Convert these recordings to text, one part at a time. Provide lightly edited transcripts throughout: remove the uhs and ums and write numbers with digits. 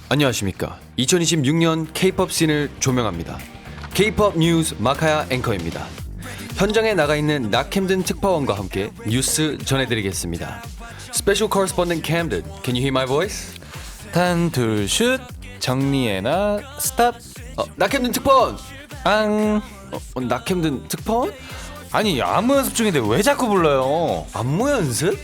안녕하십니까. 2026년 K-POP 씬을 조명합니다. K-POP 뉴스 마카야 앵커입니다. 현장에 나가 있는 낙캠든 특파원과 함께 뉴스 전해드리겠습니다. Special Correspondent Camden, can you hear my voice? 단, 둘, 슛. 정리해놔. 스탑. 낙캠든 특파원! 앙. 낙캠든 특파원? 아니, 안무 연습 중인데 왜 자꾸 불러요? 안무 연습?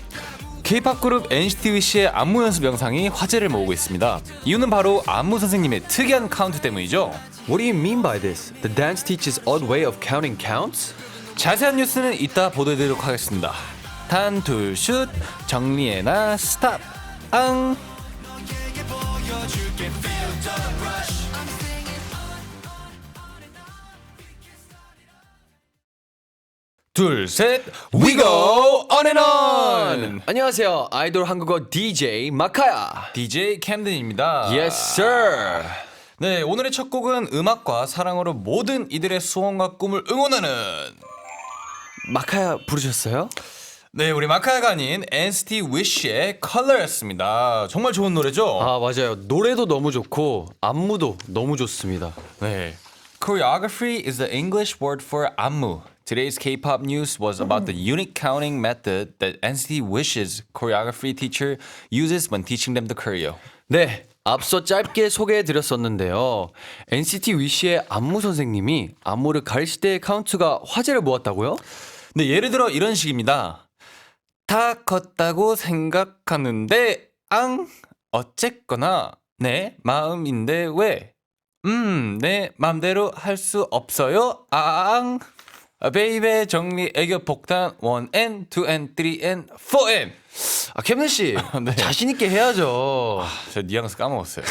K-pop 그룹 NCT Wish의 안무 연습 영상이 화제를 모으고 있습니다. 이유는 바로 안무 선생님의 특이한 카운트 때문이죠. What do you mean by this? The dance teacher's odd way of counting counts? 자세한 뉴스는 이따 보도해드리도록 하겠습니다. 단, 둘, 슛. 정리해놔. 스탑. 앙. 둘, 셋. We go on and on. 안녕하세요. 아이돌 한국어 DJ 마카야. DJ 캠든입니다. Yes, sir. 네, 오늘의 첫 곡은 음악과 사랑으로 모든 이들의 소원과 꿈을 응원하는 마카야 부르셨어요? 네, 우리 마카야가 아닌 NCT Wish의 Color였습니다. 정말 좋은 노래죠? 아, 맞아요. 노래도 너무 좋고 안무도 너무 좋습니다. 네. Choreography is the English word for 안무. Today's K-pop news was about the unique counting method that NCT Wish's choreography teacher uses when teaching them the choreo. 네, 앞서 짧게 소개해드렸었는데요. NCT 위시의 안무 선생님이 안무를 가르칠 때의 카운트가 화제를 모았다고요? 네, 예를 들어 이런 식입니다. 다 컸다고 생각하는데 앙 어쨌거나 내 마음인데 왜 내 맘대로 할 수 없어요 앙 베이베 정리 애교 폭탄 1N 2N 3N 4N 아, 캠든 씨, 네. 자신 있게 해야죠. 저 뉘앙스 까먹었어요.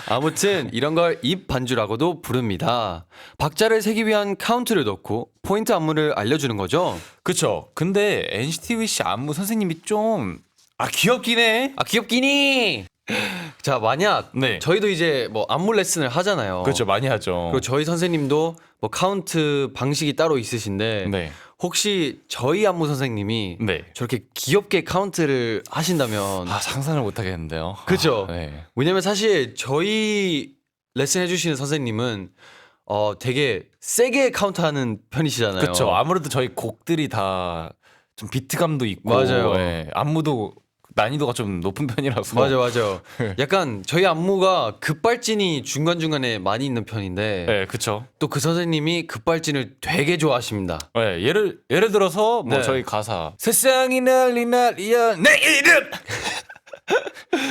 아무튼 이런 걸 입 반주라고도 부릅니다. 박자를 세기 위한 카운트를 넣고 포인트 안무를 알려주는 거죠. 그쵸. 근데 NCT 위시 안무 선생님이 좀 귀엽긴 해. 아, 귀엽기니. 자, 만약 네. 저희도 이제 뭐 안무 레슨을 하잖아요. 그렇죠. 많이 하죠. 그리고 저희 선생님도 뭐 카운트 방식이 따로 있으신데 네. 혹시 저희 안무 선생님이 네. 저렇게 귀엽게 카운트를 하신다면 상상을 못 하겠는데요. 그죠? 네. 왜냐면 사실 저희 레슨 해주시는 선생님은 되게 세게 카운트하는 편이시잖아요. 그렇죠. 아무래도 저희 곡들이 다 좀 비트감도 있고 맞아요. 예, 안무도 난이도가 좀 높은 편이라서 맞아. 약간 저희 안무가 급발진이 중간중간에 많이 있는 편인데 네, 그렇죠. 또 그 선생님이 급발진을 되게 좋아하십니다. 네, 예를 들어서 뭐 네. 저희 가사 세상이 난리야 내 이름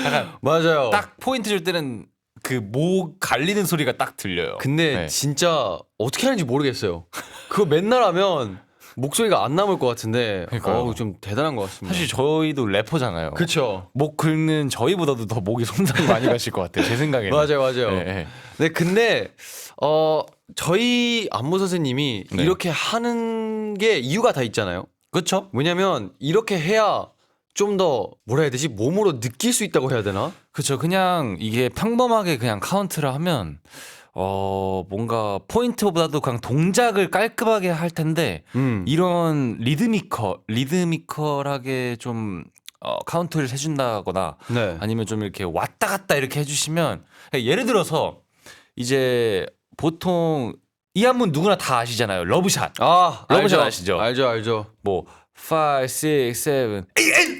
약간 맞아요. 딱 포인트 줄 때는 그 목 갈리는 소리가 딱 들려요. 근데 네. 진짜 어떻게 하는지 모르겠어요. 그거 맨날 하면 목소리가 안 남을 것 같은데 그러니까요. 좀 대단한 것 같습니다. 사실 저희도 래퍼잖아요. 그렇죠. 목 긁는 저희보다도 더 목이 손상이 많이 가실 것 같아요. 제 생각에는. 맞아요. 네. 네, 근데 저희 안무 선생님이 네. 이렇게 하는 게 이유가 다 있잖아요. 그렇죠. 왜냐면 이렇게 해야 좀 더 뭐라 해야 되지? 몸으로 느낄 수 있다고 해야 되나? 그렇죠. 그냥 이게 평범하게 그냥 카운트를 하면 뭔가 포인트보다도 그냥 동작을 깔끔하게 할 텐데 이런 리드미컬하게 좀 카운트를 해준다거나 네. 아니면 좀 이렇게 왔다 갔다 이렇게 해주시면 예를 들어서 이제 보통 이 안무 누구나 다 아시잖아요. 러브샷. 러브샷 아시죠? 알죠. 뭐 5, 6, 7,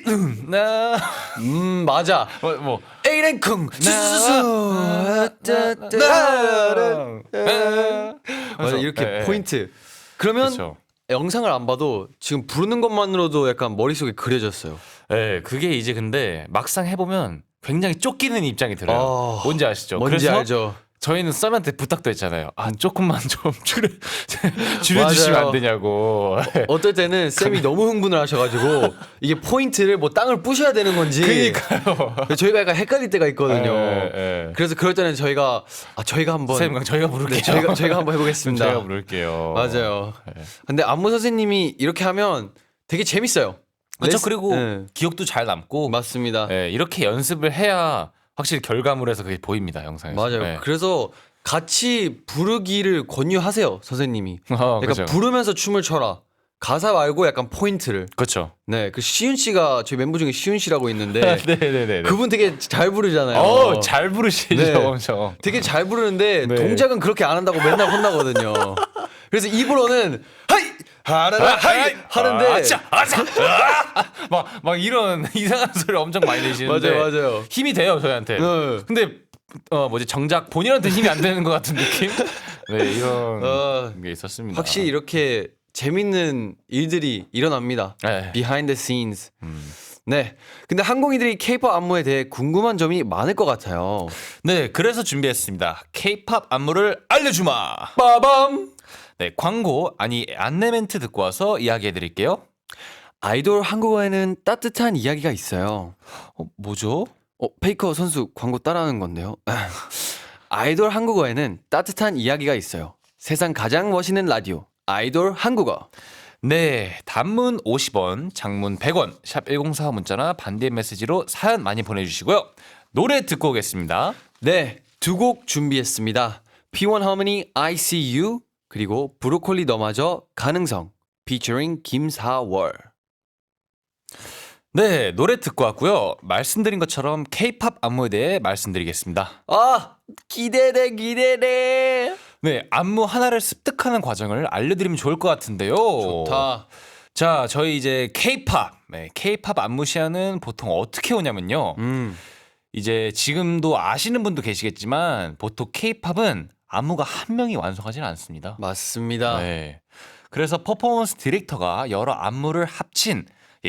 8, 나 맞아. 뭐 에이랭쿵 맞아, 이렇게 네. 포인트. 그러면 그렇죠. 영상을 안 봐도 지금 부르는 것만으로도 약간 머릿속에 그려졌어요. 네, 그게 이제 근데 막상 해보면 굉장히 쫓기는 입장이 들어요. 뭔지 아시죠? 뭔지 그래서 알죠. 저희는 썸한테 부탁도 했잖아요. 조금만 좀 줄여주시면 맞아요. 안 되냐고. 어떨 때는 쌤이 너무 흥분을 하셔가지고 이게 포인트를 뭐 땅을 부셔야 되는 건지 그러니까요. 저희가 약간 헷갈릴 때가 있거든요. 네. 그래서 그럴 때는 저희가 한번 쌤, 저희가 부를게요. 저희가 한번 해보겠습니다. 저희가 부를게요. 맞아요. 네. 근데 안무 선생님이 이렇게 하면 되게 재밌어요. 그렇죠. 그리고 네. 기억도 잘 남고. 맞습니다. 네, 이렇게 연습을 해야 확실히 결과물에서 그게 보입니다. 영상에서. 맞아요. 네. 그래서 같이 부르기를 권유하세요, 선생님이. 그러니까 그렇죠. 부르면서 춤을 춰라. 가사 말고 약간 포인트를. 그렇죠. 네, 그 시윤 씨가 저희 멤버 중에 시윤 씨라고 있는데 네네네. 그분 되게 잘 부르잖아요. 잘 부르시죠, 네. 엄청. 되게 잘 부르는데 네. 동작은 그렇게 안 한다고 맨날 혼나거든요. 그래서 입으로는 하이 하라라 하이 하는데 아차, 아차, 막 이런 이상한 소리 엄청 많이 내시는데 맞아요. 힘이 돼요 저희한테. 네. 근데 정작 본인한테 힘이 안 되는 것 같은 느낌? 네, 이런 어, 게 있었습니다. 확실히 이렇게 재밌는 일들이 일어납니다. 네. Behind the scenes. 네. 근데 항공이들이 K-pop 안무에 대해 궁금한 점이 많을 것 같아요. 네, 그래서 준비했습니다. K-pop 안무를 알려주마. 빠밤. 네, 광고 아니 안내 멘트 듣고 와서 이야기해 드릴게요. 아이돌 한국어에는 따뜻한 이야기가 있어요. 뭐죠? 페이커 선수 광고 따라하는 건데요. 아이돌 한국어에는 따뜻한 이야기가 있어요. 세상 가장 멋있는 라디오 아이돌 한국어. 네, 단문 50원, 장문 100원, 샵 1045 문자나 반대 메시지로 사연 많이 보내주시고요. 노래 듣고 오겠습니다. 네, 두 곡 준비했습니다. P1 Harmony I See You 그리고 브로콜리 너마저 가능성 featuring 김사월. 네, 노래 듣고 왔고요. 말씀드린 것처럼 K-pop 안무에 대해 말씀드리겠습니다. 아, 기대돼. 네, 안무 하나를 습득하는 과정을 알려드리면 좋을 것 같은데요. 좋다. 자, 저희 이제 K-pop, K-pop 안무 시야는 보통 어떻게 오냐면요. 이제 지금도 아시는 분도 계시겠지만 보통 K-팝은 안무가 한 명이 완성하지는 않습니다. 맞습니다. 네. 그래서 퍼포먼스 디렉터가 여러 안무를 합친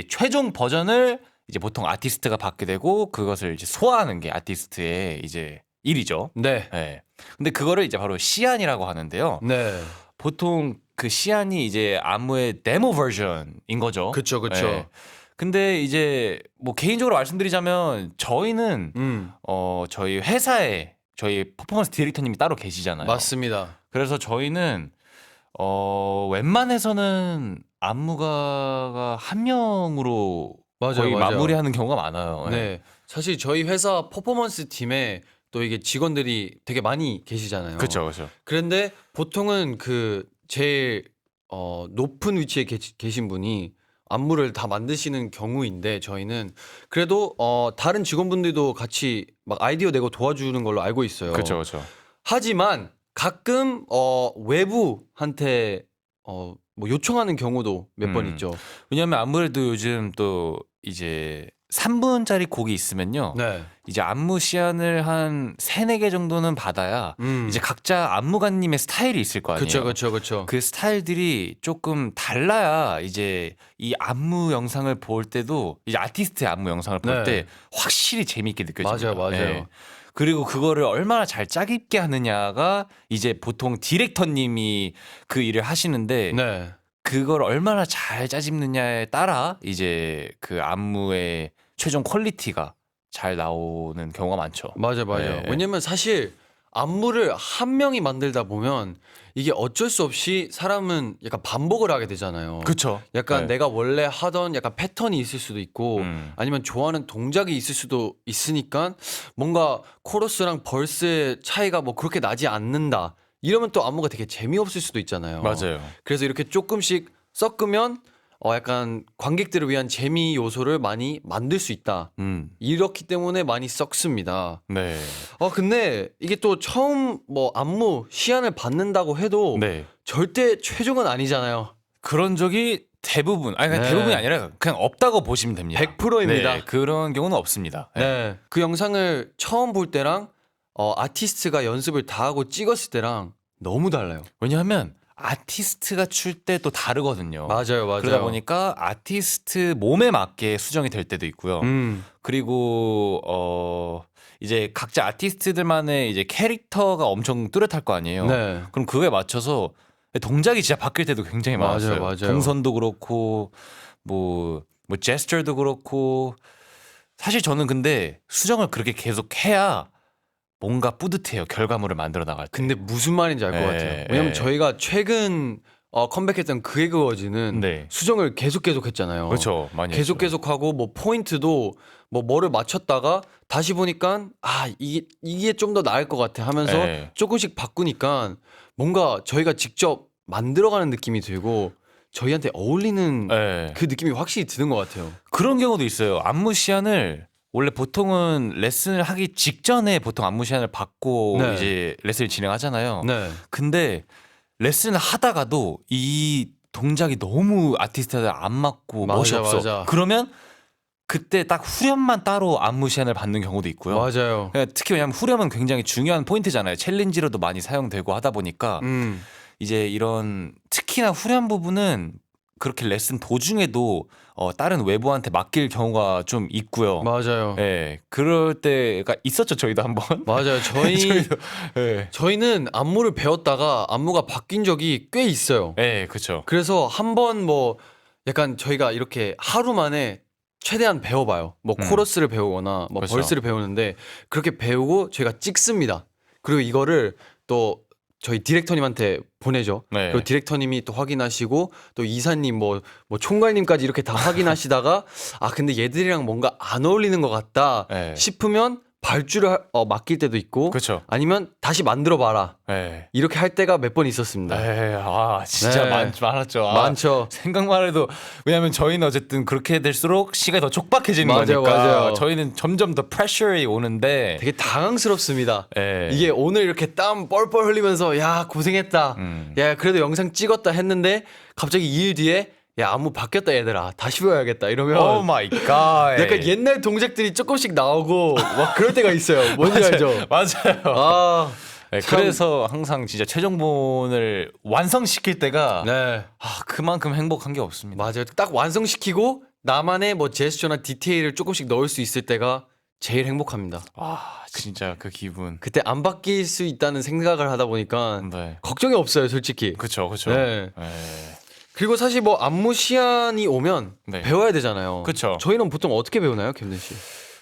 최종 버전을 이제 보통 아티스트가 받게 되고 그것을 이제 소화하는 게 아티스트의 이제 일이죠. 네. 네. 근데 그거를 이제 바로 시안이라고 하는데요. 네. 보통 그 시안이 이제 안무의 데모 버전인 거죠. 그쵸. 네. 근데 이제 뭐 개인적으로 말씀드리자면 저희는 저희 회사에 저희 퍼포먼스 디렉터님이 따로 계시잖아요. 맞습니다. 그래서 저희는 웬만해서는 안무가가 한 명으로 거의 마무리하는 경우가 많아요. 네. 사실 저희 회사 퍼포먼스 팀에 또 이게 직원들이 되게 많이 계시잖아요. 그렇죠. 그런데 보통은 그 제일 높은 위치에 계신 분이 안무를 다 만드시는 경우인데 저희는 그래도 다른 직원분들도 같이 막 아이디어 내고 도와주는 걸로 알고 있어요. 그렇죠. 하지만 가끔 외부한테 뭐 요청하는 경우도 몇 번 있죠. 왜냐하면 아무래도 요즘 또 이제 3분짜리 곡이 있으면요. 네. 이제 안무 시안을 한 3-4개 정도는 받아야 이제 각자 안무가님의 스타일이 있을 거 아니에요. 그렇죠. 그 스타일들이 조금 달라야 이제 이 안무 영상을 볼 때도 이제 아티스트의 안무 영상을 볼 때 네. 확실히 재미있게 느껴집니다. 맞아요. 그리고 그거를 얼마나 잘 짜깁게 하느냐가 이제 보통 디렉터님이 그 일을 하시는데 네. 그걸 얼마나 잘 짜집느냐에 따라 이제 그 안무의 최종 퀄리티가 잘 나오는 경우가 많죠. 맞아요. 네. 왜냐면 사실 안무를 한 명이 만들다 보면 이게 어쩔 수 없이 사람은 약간 반복을 하게 되잖아요. 그렇죠. 약간 내가 원래 하던 약간 패턴이 있을 수도 있고 아니면 좋아하는 동작이 있을 수도 있으니까 뭔가 코러스랑 벌스의 차이가 뭐 그렇게 나지 않는다. 이러면 또 안무가 되게 재미없을 수도 있잖아요. 맞아요. 그래서 이렇게 조금씩 섞으면 약간 관객들을 위한 재미 요소를 많이 만들 수 있다. 이렇기 때문에 많이 섞습니다. 네. 근데 이게 또 처음 뭐 안무 시안을 받는다고 해도 네. 절대 최종은 아니잖아요. 그런 적이 대부분, 아니 그냥 네. 대부분이 아니라 그냥 없다고 보시면 됩니다. 100%입니다. 네, 그런 경우는 없습니다. 네. 그 영상을 처음 볼 때랑 아티스트가 연습을 다 하고 찍었을 때랑 너무 달라요. 왜냐하면 아티스트가 출 때 또 다르거든요. 맞아요. 그러다 보니까 아티스트 몸에 맞게 수정이 될 때도 있고요. 그리고 이제 각자 아티스트들만의 이제 캐릭터가 엄청 뚜렷할 거 아니에요. 네. 그럼 그거에 맞춰서 동작이 진짜 바뀔 때도 굉장히 많았어요. 맞아요. 동선도 그렇고 뭐 제스처도 그렇고 사실 저는 근데 수정을 그렇게 계속 해야 뭔가 뿌듯해요. 결과물을 만들어 나갈 때. 근데 무슨 말인지 알 것 같아요. 왜냐면 저희가 최근 컴백했던 그의 그워즈는 네. 수정을 계속 했잖아요. 그렇죠. 많이 했죠. 계속하고 뭐 포인트도 뭐를 맞췄다가 다시 보니까 이게 좀 더 나을 것 같아 하면서 네. 조금씩 바꾸니까 뭔가 저희가 직접 만들어가는 느낌이 들고 저희한테 어울리는 네. 그 느낌이 확실히 드는 것 같아요. 그런 경우도 있어요. 안무 시안을 원래 보통은 레슨을 하기 직전에 보통 안무 시안을 받고 네. 이제 레슨을 진행하잖아요. 네. 근데 레슨을 하다가도 이 동작이 너무 아티스트한테 안 맞고 멋이 맞아, 없어. 맞아. 그러면 그때 딱 후렴만 따로 안무 시안을 받는 경우도 있고요. 맞아요. 특히 왜냐하면 후렴은 굉장히 중요한 포인트잖아요. 챌린지로도 많이 사용되고 하다 보니까 이제 이런 특히나 후렴 부분은 그렇게 레슨 도중에도 다른 외부한테 맡길 경우가 좀 있고요. 맞아요. 예, 그럴 때가 있었죠. 저희도 한번. 맞아요. 예, 저희는 안무를 배웠다가 안무가 바뀐 적이 꽤 있어요. 예, 그렇죠. 그래서 한번 뭐 약간 저희가 이렇게 하루 만에 최대한 배워봐요. 뭐 코러스를 배우거나 뭐 그렇죠. 벌스를 배우는데 그렇게 배우고 저희가 찍습니다. 그리고 이거를 또 저희 디렉터님한테 보내죠. 네. 그리고 디렉터님이 또 확인하시고 또 이사님 뭐 총괄님까지 이렇게 다 확인하시다가 아 근데 얘들이랑 뭔가 안 어울리는 것 같다 네. 싶으면 발주를 맡길 때도 있고 그렇죠. 아니면 다시 만들어 봐라 예. 이렇게 할 때가 몇 번 있었습니다. 예, 진짜 네. 많았죠. 많죠. 생각만 해도 왜냐하면 저희는 어쨌든 그렇게 될수록 시간이 더 촉박해지는 맞아요, 거니까 맞아요. 저희는 점점 더 프레셔이 오는데 되게 당황스럽습니다. 예. 이게 오늘 이렇게 땀 뻘뻘 흘리면서 야 고생했다. 야 그래도 영상 찍었다 했는데 갑자기 2일 뒤에 야 안무 바뀌었다 얘들아 다시 배워야겠다 이러면 오 마이 갓. 약간 옛날 동작들이 조금씩 나오고 막 그럴 때가 있어요. 뭔지 알죠? 맞아요. 아 네, 참. 그래서 항상 진짜 최종본을 완성시킬 때가 네. 그만큼 행복한 게 없습니다. 맞아요. 딱 완성시키고 나만의 뭐 제스처나 디테일을 조금씩 넣을 수 있을 때가 제일 행복합니다. 진짜 그 기분. 그때 안 바뀔 수 있다는 생각을 하다 보니까 네. 걱정이 없어요, 솔직히. 그렇죠, 그렇죠. 네. 네. 그리고 사실 뭐 안무 시안이 오면 네. 배워야 되잖아요. 그쵸. 저희는 보통 어떻게 배우나요, 캠든 씨?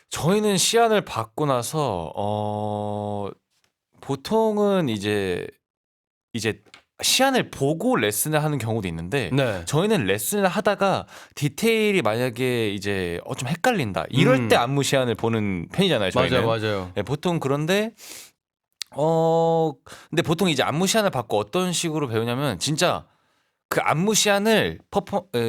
저희는 시안을 받고 나서 보통은 이제 시안을 보고 레슨을 하는 경우도 있는데 네. 저희는 레슨을 하다가 디테일이 만약에 이제 좀 헷갈린다 이럴 때 안무 시안을 보는 편이잖아요. 저희는. 맞아요. 네, 보통 그런데 근데 보통 이제 안무 시안을 받고 어떤 식으로 배우냐면 진짜 그 안무 시안을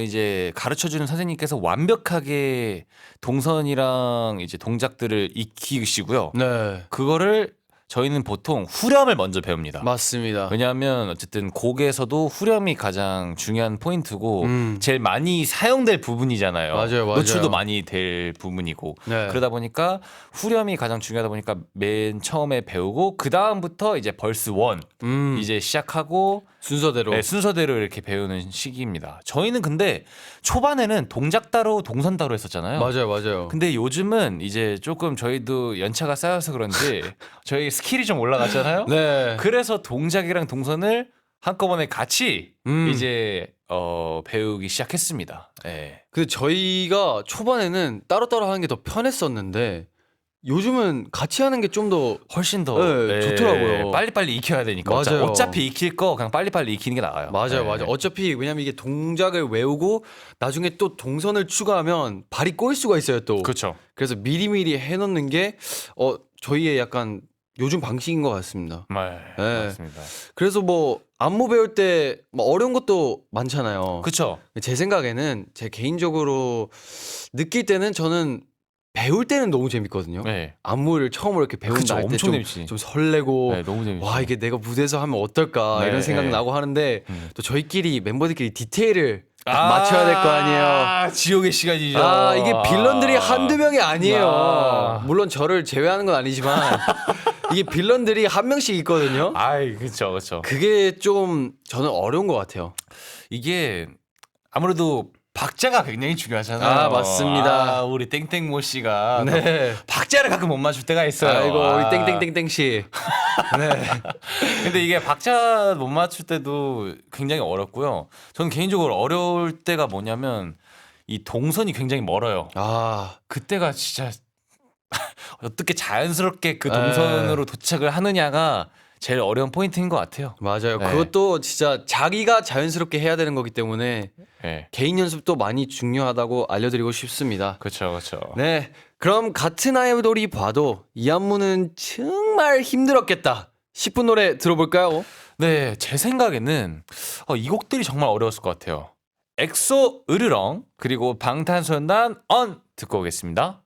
이제 가르쳐 주는 선생님께서 완벽하게 동선이랑 이제 동작들을 익히시고요. 네. 그거를 저희는 보통 후렴을 먼저 배웁니다. 맞습니다. 왜냐하면 어쨌든 곡에서도 후렴이 가장 중요한 포인트고 제일 많이 사용될 부분이잖아요. 맞아요. 노출도 많이 될 부분이고 네. 그러다 보니까 후렴이 가장 중요하다 보니까 맨 처음에 배우고 그 다음부터 이제 벌스 1 이제 시작하고 순서대로. 네, 순서대로 이렇게 배우는 시기입니다. 저희는 근데 초반에는 동작 따로 동선 따로 했었잖아요. 맞아요. 근데 요즘은 이제 조금 저희도 연차가 쌓여서 그런지 저희 스킬이 좀 올라갔잖아요. 네. 그래서 동작이랑 동선을 한꺼번에 같이 이제 배우기 시작했습니다. 네. 근데 저희가 초반에는 따로따로 하는 게 더 편했었는데 요즘은 같이 하는 게 좀 더 훨씬 더 네, 좋더라고요. 빨리빨리 익혀야 되니까. 맞아요. 어차피 익힐 거 그냥 빨리빨리 익히는 게 나아요. 맞아요. 네. 어차피 왜냐면 이게 동작을 외우고 나중에 또 동선을 추가하면 발이 꼬일 수가 있어요, 또. 그렇죠. 그래서 미리미리 해놓는 게 저희의 약간 요즘 방식인 것 같습니다. 네, 맞습니다. 그래서 뭐 안무 배울 때 뭐 어려운 것도 많잖아요. 그렇죠. 제 생각에는 제 개인적으로 느낄 때는 저는 배울 때는 너무 재밌거든요. 네. 안무를 처음으로 이렇게 배운다 그쵸, 할 때 엄청 좀 재밌지. 설레고 네, 너무 재밌죠. 와 이게 내가 무대에서 하면 어떨까 네, 이런 생각 네. 나고 하는데 또 저희끼리 멤버들끼리 디테일을 딱 맞춰야 될 거 아니에요. 지옥의 시간이죠. 이게 빌런들이 한두 명이 아니에요. 아. 물론 저를 제외하는 건 아니지만 이게 빌런들이 한 명씩 있거든요. 그렇죠. 그게 좀 저는 어려운 것 같아요. 이게 아무래도 박자가 굉장히 중요하잖아요. 맞습니다. 우리 땡땡모 씨가 네. 박자를 가끔 못 맞출 때가 있어요. 아이고 우리 땡땡땡땡 씨. 네. 근데 이게 박자 못 맞출 때도 굉장히 어렵고요. 저는 개인적으로 어려울 때가 뭐냐면 이 동선이 굉장히 멀어요. 그때가 진짜 어떻게 자연스럽게 그 동선으로 도착을 하느냐가 제일 어려운 포인트인 것 같아요. 맞아요. 네. 그것도 진짜 자기가 자연스럽게 해야 되는 거기 때문에 네. 개인 연습도 많이 중요하다고 알려드리고 싶습니다. 그렇죠. 네, 그럼 같은 아이돌이 봐도 이 안무는 정말 힘들었겠다 싶은 노래 들어볼까요? 네, 제 생각에는 이 곡들이 정말 어려웠을 것 같아요. 엑소 으르렁 그리고 방탄소년단 언 듣고 오겠습니다.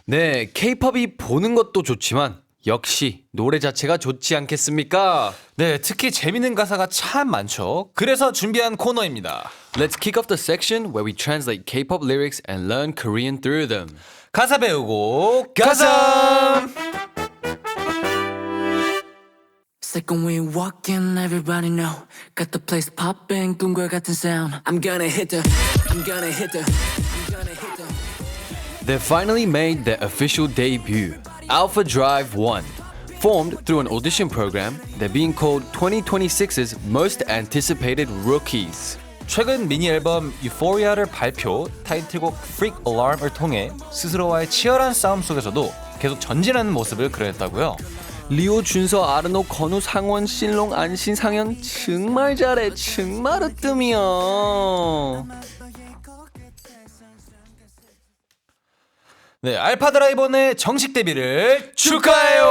네, K-팝이 보는 것도 좋지만 역시 노래 자체가 좋지 않겠습니까? 네, 특히 재밌는 가사가 참 많죠. 그래서 준비한 코너입니다. Let's kick off the section where we translate K-pop lyrics and learn Korean through them. 가사 배우고 가자. It's like when we walk in, everybody know. Got the place popping, 꿈과 같은 sound. I'm gonna hit the, I'm gonna hit the, I'm gonna hit the. They finally made their official debut, Alpha Drive 1. Formed through an audition program, they're being called 2026's most anticipated rookies. 최근 미니 앨범 유포리아를 발표, 타이틀곡 Freak Alarm을 통해 스스로와의 치열한 싸움 속에서도 계속 전진하는 모습을 그려냈다고요. 리오, 준서, 아르노, 건우, 상원, 신롱, 안신, 상현 정말 잘해. 정말 으뜸이야. 네, 알파 드라이버의 정식 데뷔를 축하해요.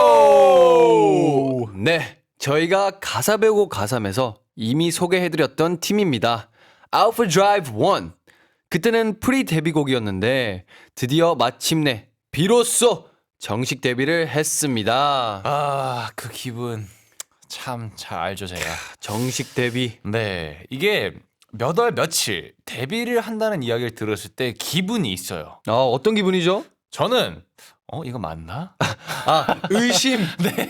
네, 저희가 가사 배우고 가삼에서 이미 소개해드렸던 팀입니다. Alpha Drive 1. 그때는 프리 데뷔곡이었는데 드디어 마침내 비로소 정식 데뷔를 했습니다. 아, 그 기분 참 잘 알죠, 제가. 정식 데뷔. 네, 이게 몇 월 며칠 데뷔를 한다는 이야기를 들었을 때 기분이 있어요. 어떤 기분이죠? 저는 이거 맞나? 의심. 네,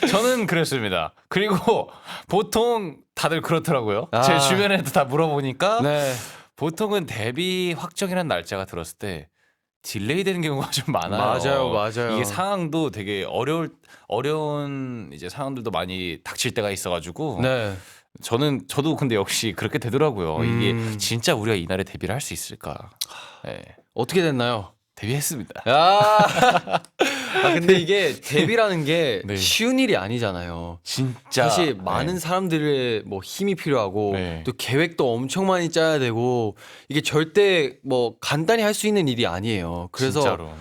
저는 그랬습니다. 그리고 보통 다들 그렇더라고요. 아. 제 주변에도 다 물어보니까 네. 보통은 데뷔 확정이라는 날짜가 들었을 때 딜레이 되는 경우가 좀 많아요. 맞아요. 이게 상황도 되게 어려운 이제 상황들도 많이 닥칠 때가 있어가지고 네. 저도 근데 역시 그렇게 되더라고요. 이게 음. 진짜 우리가 이날에 데뷔를 할 수 있을까? 네, 어떻게 됐나요? 데뷔했습니다. 근데 이게 데뷔라는 게 네. 쉬운 일이 아니잖아요. 진짜 사실 네. 많은 사람들의 뭐 힘이 필요하고 네. 또 계획도 엄청 많이 짜야 되고 이게 절대 뭐 간단히 할 수 있는 일이 아니에요. 그래서 진짜로. 네.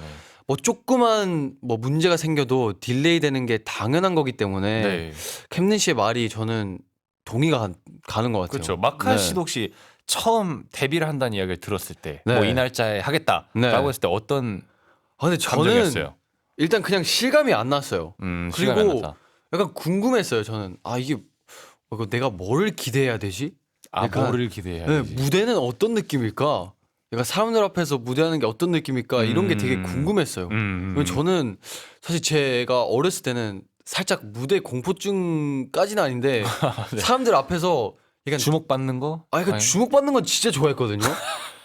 뭐 조그만 뭐 문제가 생겨도 딜레이 되는 게 당연한 거기 때문에 네. 캠린 씨의 말이 저는 동의가 가는 것 같아요. 그렇죠. 마카 네. 씨도 혹시 처음 데뷔를 한다는 이야기를 들었을 때, 네. 뭐 이 날짜에 하겠다라고 네. 했을 때 어떤 근데 저는 감정이었어요? 일단 그냥 실감이 안 났어요. 시간이 안 그리고 났다. 약간 궁금했어요. 저는 이게 이거 내가 뭘 기대해야 되지? 약간, 뭐를 기대해야 네, 되지? 무대는 어떤 느낌일까? 약간 사람들 앞에서 무대하는 게 어떤 느낌일까? 이런 게 되게 궁금했어요. 왜냐면 저는 사실 제가 어렸을 때는 살짝 무대 공포증까지는 아닌데 네. 사람들 앞에서 약간 주목받는 거? 약간 아니, 주목받는 건 진짜 좋아했거든요.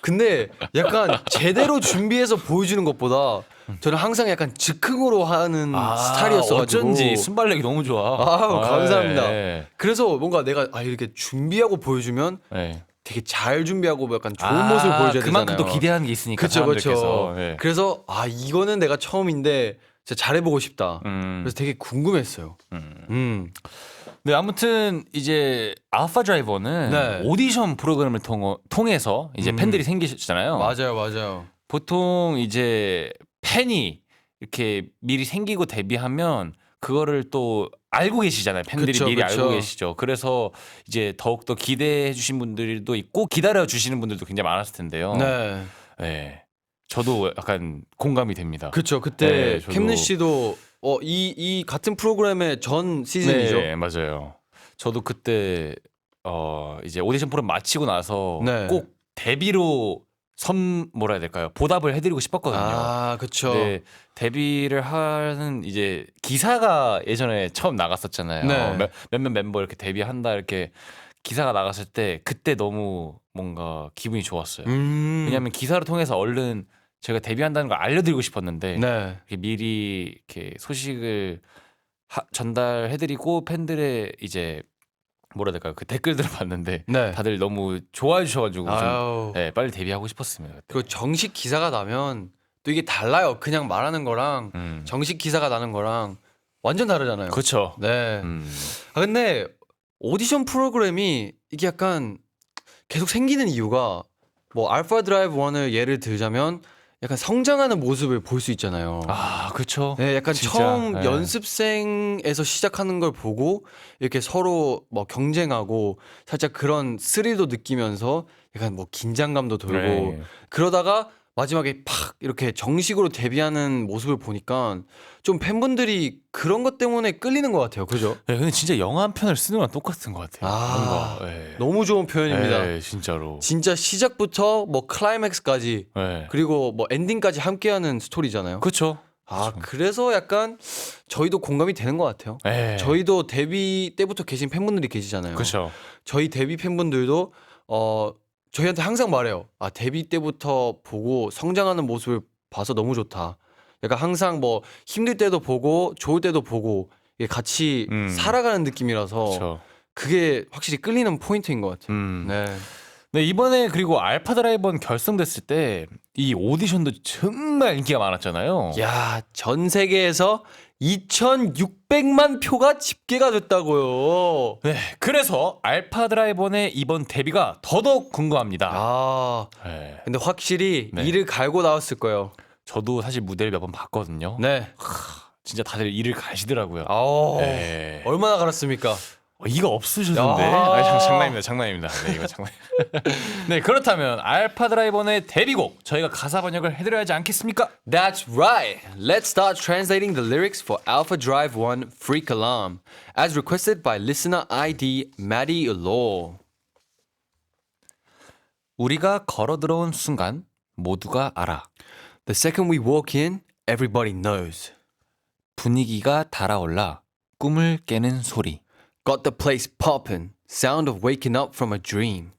근데 약간 제대로 준비해서 보여주는 것보다 저는 항상 약간 즉흥으로 하는 스타일이었어가지고 어쩐지 순발력이 너무 좋아. 아우, 감사합니다. 네. 그래서 뭔가 내가 이렇게 준비하고 보여주면 네. 되게 잘 준비하고 약간 좋은 모습을 보여줘야 그만큼 되잖아요. 또 기대하는 게 있으니까 그쵸, 사람들께서. 그쵸. 네. 그래서 이거는 내가 처음인데 진짜 잘해보고 싶다. 음. 그래서 되게 궁금했어요. 네, 아무튼 이제 알파 드라이버는 네. 오디션 프로그램을 통해서 이제 팬들이 생기셨잖아요. 맞아요. 보통 이제 팬이 이렇게 미리 생기고 데뷔하면 그거를 또 알고 계시잖아요. 팬들이 그쵸, 미리 그쵸. 알고 계시죠. 그래서 이제 더욱더 기대해 주신 분들도 있고 기다려 주시는 분들도 굉장히 많았을 텐데요. 네. 네. 저도 약간 공감이 됩니다. 그쵸. 그때 네, 저도- 캠린 씨도 이 같은 프로그램의 전 시즌이죠. 네, 맞아요. 저도 그때 이제 오디션 프로그램 마치고 나서 네. 꼭 데뷔로 뭐라 해야 될까요? 보답을 해드리고 싶었거든요. 그쵸. 네, 데뷔를 하는 이제 기사가 예전에 처음 나갔었잖아요. 네. 몇몇 멤버 이렇게 데뷔한다 이렇게 기사가 나갔을 때 그때 너무 뭔가 기분이 좋았어요. 왜냐하면 기사를 통해서 얼른 제가 데뷔한다는 걸 알려드리고 싶었는데 네. 이렇게 미리 이렇게 소식을 전달해드리고 팬들의 이제 뭐라 해야 될까요? 그 댓글들을 봤는데 네. 다들 너무 좋아해 주셔가지고 좀 아유. 네, 빨리 데뷔하고 싶었습니다. 그때. 그리고 정식 기사가 나면 또 이게 달라요. 그냥 말하는 거랑 정식 기사가 나는 거랑 완전 다르잖아요. 그렇죠. 네. 근데 오디션 프로그램이 이게 약간 계속 생기는 이유가 뭐 알파 드라이브 1을 예를 들자면 약간 성장하는 모습을 볼 수 있잖아요. 아, 그렇죠. 네, 약간 진짜, 처음 네. 연습생에서 시작하는 걸 보고 이렇게 서로 뭐 경쟁하고 살짝 그런 스릴도 느끼면서 약간 뭐 긴장감도 돌고 네. 그러다가 마지막에 팍 이렇게 정식으로 데뷔하는 모습을 보니까 좀 팬분들이 그런 것 때문에 끌리는 것 같아요. 그죠? 네, 근데 진짜 영화 한 편을 쓰는 거랑 똑같은 것 같아요. 아, 뭔가. 네. 너무 좋은 표현입니다. 네, 진짜로. 진짜 시작부터 뭐 클라이맥스까지 네. 그리고 뭐 엔딩까지 함께하는 스토리잖아요. 그렇죠. 아, 그래서 약간 저희도 공감이 되는 것 같아요. 네. 저희도 데뷔 때부터 계신 팬분들이 계시잖아요. 그렇죠. 저희 데뷔 팬분들도 저희한테 항상 말해요. 아, 데뷔 때부터 보고 성장하는 모습을 봐서 너무 좋다. 약간 항상 뭐 힘들 때도 보고 좋을 때도 보고 이게 같이 살아가는 느낌이라서 그렇죠. 그게 확실히 끌리는 포인트인 것 같아요. 음. 네. 네, 이번에 그리고 알파 드라이버는 결성됐을 때 이 오디션도 정말 인기가 많았잖아요. 야, 전 세계에서 2,600만 표가 집계가 됐다고요. 네, 그래서 알파 드라이버의 이번 데뷔가 더더욱 궁금합니다. 아, 네, 근데 확실히 네. 이를 갈고 나왔을 거예요. 저도 사실 무대를 몇 번 봤거든요. 네. 진짜 다들 이를 가시더라고요. 아우, 네. 얼마나 갈았습니까? 이가 없으셨는데? 야. 장난입니다, 장난입니다. 네, 이거 장난. 네, 그렇다면 알파 드라이버의 데뷔곡 저희가 가사 번역을 해드려야지 않겠습니까? That's right. Let's start translating the lyrics for Alpha Drive 1 Freak Alarm, as requested by listener ID Maddie Law. 우리가 걸어 들어온 순간 모두가 알아. The second we walk in, everybody knows. 분위기가 달아올라 꿈을 깨는 소리. Got the place poppin', sound of waking up from a dream.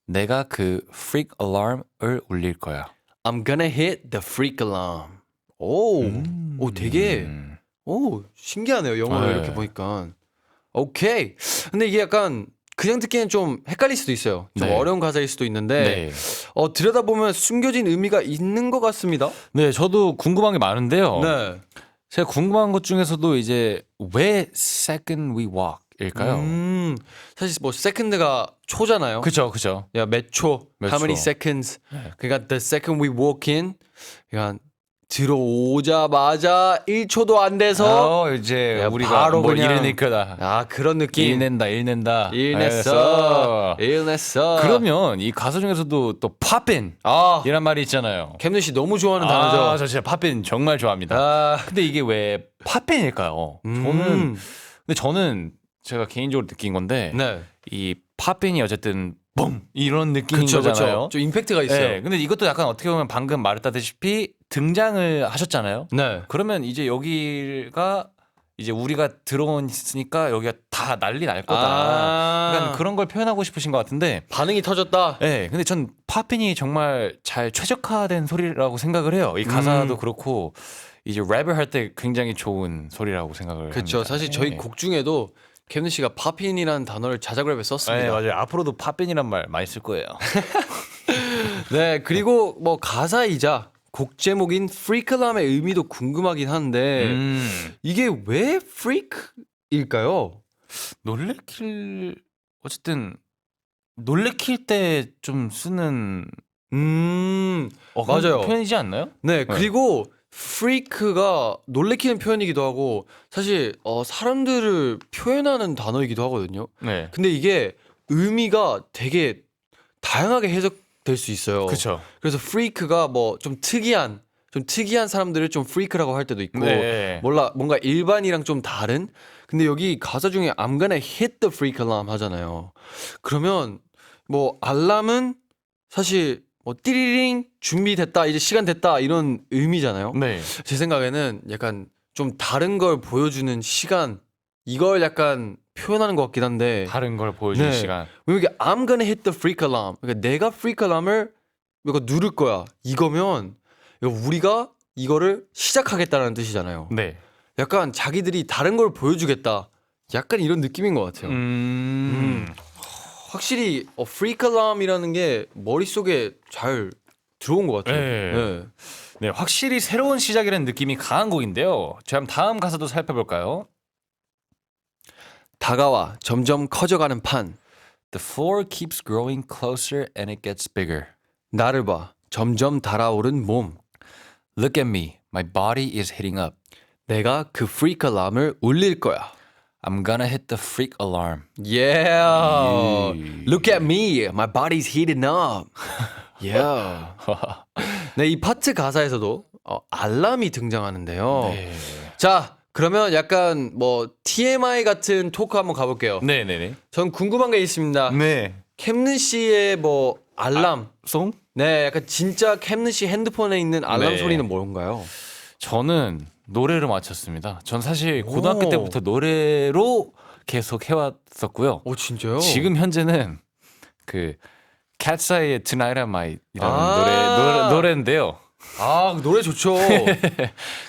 내가 그 freak alarm을 울릴 거야. I'm gonna hit the freak alarm. 오, 오 되게 신기하네요. 영어를 네. 이렇게 보니까. 오케이. 근데 이게 약간 그냥 듣기엔 좀 헷갈릴 수도 있어요. 좀 네. 어려운 가사일 수도 있는데 들여다보면 숨겨진 의미가 있는 것 같습니다. 네, 저도 궁금한 게 많은데요. 네. 제가 궁금한 것 중에서도 이제 왜 second we walk일까요? 사실 뭐 세컨드가 초잖아요. 그죠, 그죠. 야, 몇 초, 몇 how many 초. seconds. 그러니까 the second we walk in, 그러니까 들어오자마자 1초도 안 돼서 이제 야, 우리가 바로 뭐 그냥- 일낼 거다. 아, 그런 느낌. 일낸다. 일냈어. 일냈어. 그러면 이 가사 중에서도 또 poppin 아, 이란 말이 있잖아요. 캠든 씨 너무 좋아하는 단어죠. 저 진짜 poppin 정말 좋아합니다. 아, 근데 이게 왜 poppin일까요? 근데 저는 제가 개인적으로 느낀 건데 네. 이 poppin이 어쨌든 嘣 이런 느낌인 그쵸, 거잖아요. 그쵸. 좀 임팩트가 있어요. 네, 근데 이것도 약간 어떻게 보면 방금 말했다시피 등장을 하셨잖아요. 네. 그러면 이제 여기가 이제 우리가 들어오니까 여기가 다 난리 날 거다. 아. 약간 그런 걸 표현하고 싶으신 것 같은데. 반응이 터졌다. 네, 근데 전 팝핀이 정말 잘 최적화된 소리라고 생각을 해요. 이 가사도 그렇고 이제 랩을 할 때 굉장히 좋은 소리라고 생각을 그렇죠. 합니다. 사실 저희 네. 곡 중에도 캠든 씨가 팝인이라는 단어를 자작 랩에 썼습니다. 네, 맞아요. 앞으로도 팝핀이란 말 많이 쓸 거예요. 네, 그리고 뭐 가사이자 곡 제목인 프리클람의 의미도 궁금하긴 한데 이게 왜 프리크일까요? 어쨌든 놀래킬 때 좀 쓰는 그런 맞아요. 표현이지 않나요? 네, 그리고 프리크가 놀래키는 표현이기도 하고 사실 사람들을 표현하는 단어이기도 하거든요. 네. 근데 이게 의미가 되게 다양하게 해석될 수 있어요. 그렇죠. 그래서 프리크가 뭐 좀 특이한 사람들을 좀 프리크라고 할 때도 있고 네. 뭔가 일반이랑 좀 다른. 근데 여기 가사 중에 I'm gonna hit the freak alarm 하잖아요. 그러면 뭐 알람은 사실 뭐 띠리링 준비됐다 이제 시간 됐다 이런 의미잖아요. 네. 제 생각에는 약간 좀 다른 걸 보여주는 시간 이걸 약간 표현하는 것 같긴 한데 다른 걸 보여주는 네. 시간. 왜 이게 I'm gonna hit the freak alarm 그러니까 내가 freak alarm을 이거 누를 거야 이거면 이거 우리가 이거를 시작하겠다는 뜻이잖아요. 네. 약간 자기들이 다른 걸 보여주겠다 약간 이런 느낌인 것 같아요. 확실히 freak alarm이라는 게 머릿속에 잘 들어온 것 같아요. 네. 네, 확실히 새로운 시작이라는 느낌이 강한 곡인데요. 자, 그럼 다음 가사도 살펴볼까요? 다가와 점점 커져가는 판 The floor keeps growing closer and it gets bigger. 나를 봐 점점 달아오른 몸 Look at me. My body is hitting up. 내가 그 freak alarm을 울릴 거야. I'm gonna hit the freak alarm. Yeah. Look at me. My body's heating up. Yeah. 네, 이 파트 가사에서도 알람이 등장하는데요. 네. 자, 그러면 약간 뭐 TMI 같은 토크 한번 가볼게요. 네네네. 전 궁금한 게 있습니다. 네. 캠는 씨의 뭐 알람. 송? 네, 약간 진짜 캠는 씨 핸드폰에 있는 알람 네. 소리는 뭔가요? 저는 노래를 맞췄습니다. 전 사실 고등학교 오. 때부터 노래로 계속 해왔었고요. 오, 진짜요? 지금 현재는 그 캣사이의 Tonight I Might이라는 아. 노래인데요. 아, 노래 좋죠.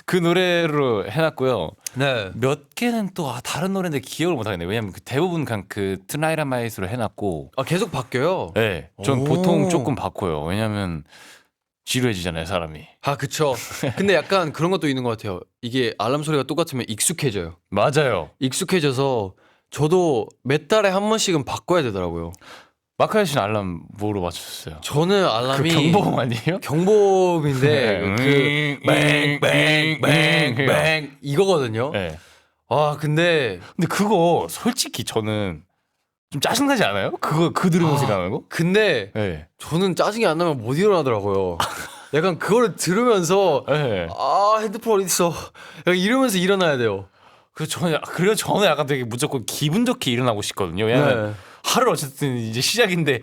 그 노래로 해놨고요. 네. 몇 개는 또 다른 노래인데 기억을 못 하겠네요. 왜냐면 대부분 그냥 그 Tonight I Might으로 해놨고. 아, 계속 바뀌어요? 네, 전 오. 보통 조금 바꿔요. 왜냐면 지루해지잖아요, 사람이. 아, 그쵸. 근데 약간 그런 것도 있는 것 같아요. 이게 알람 소리가 똑같으면 익숙해져요. 맞아요. 익숙해져서 저도 몇 달에 한 번씩은 바꿔야 되더라고요. 마카야 씨는 알람 뭐로 맞췄어요? 저는 그 알람이 경보음 아니에요? 경보음인데 뱅뱅뱅뱅 이거거든요. 네. 아, 근데 그거 솔직히 저는 좀 짜증나지 않아요? 그거 들으면서 일어나는 거? 근데 네. 저는 짜증이 안 나면 못 일어나더라고요. 약간 그거를 들으면서 네. 아, 핸드폰 어디 있어? 약간 이러면서 일어나야 돼요. 그래서 저는 약간 되게 무조건 기분 좋게 일어나고 싶거든요. 왜냐면 네. 하루 어쨌든 이제 시작인데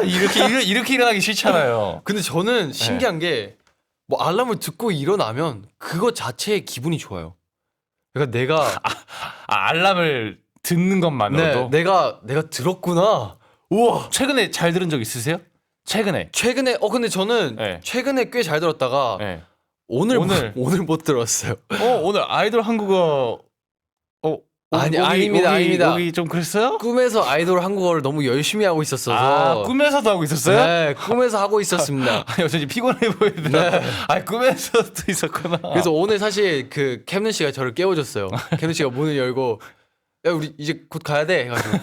이렇게 일어나기 싫잖아요. 근데 저는 신기한 게 뭐 알람을 듣고 일어나면 그거 자체의 기분이 좋아요. 그러니까 내가 알람을 듣는 것만으로도. 네, 내가 들었구나. 우와. 최근에 잘 들은 적 있으세요? 최근에. 근데 저는 네. 최근에 꽤 잘 들었다가 네. 오늘 오늘. 오늘 못 들었어요. 오늘 아이돌 한국어 아닙니다. 여기 좀 그랬어요? 꿈에서 아이돌 한국어를 너무 열심히 하고 있었어서 꿈에서도 하고 있었어요? 네, 꿈에서 하고 있었습니다. 아니 어쩐지 피곤해 보이더라. 꿈에서도 있었구나. 그래서 오늘 사실 그 캠는 씨가 저를 깨워줬어요. 캠는 씨가 문을 열고 야, 우리 이제 곧 가야 돼 해가지고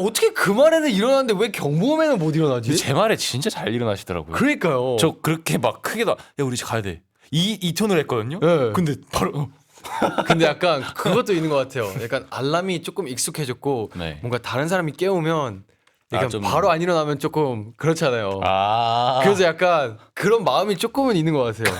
어떻게 그 말에는 일어나는데 왜 경보음에는 못 일어나지? 제 말에 진짜 잘 일어나시더라고요. 그러니까요. 저 그렇게 막 크게도 야 우리 이제 가야 돼. 이 톤을 했거든요. 네. 근데 바로 근데 약간 그것도 있는 것 같아요. 약간 알람이 조금 익숙해졌고 네. 뭔가 다른 사람이 깨우면 약간 좀- 바로 안 일어나면 조금 그렇잖아요. 그래서 그래서 약간 그런 마음이 조금은 있는 것 같아요.